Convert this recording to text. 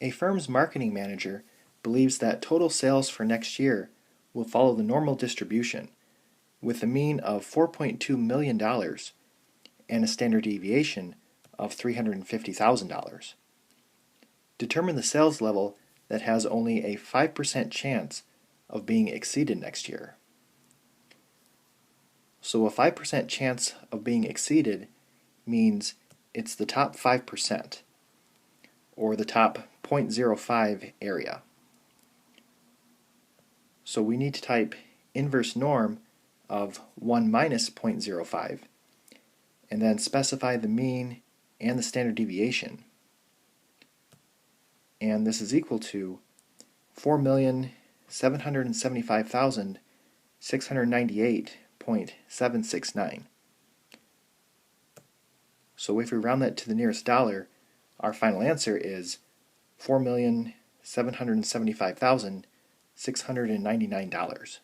A firm's marketing manager believes that total sales for next year will follow the normal distribution, with a mean of $4.2 million and a standard deviation of $350,000. Determine the sales level that has only a 5% chance of being exceeded next year. So a 5% chance of being exceeded means it's the top 5%, or the top 0.05 area. So we need to type inverse norm of 1 minus 0.05, and then specify the mean and the standard deviation. And this is equal to 4,775,698.769. So if we round that to the nearest dollar, our final answer is $4,775,699.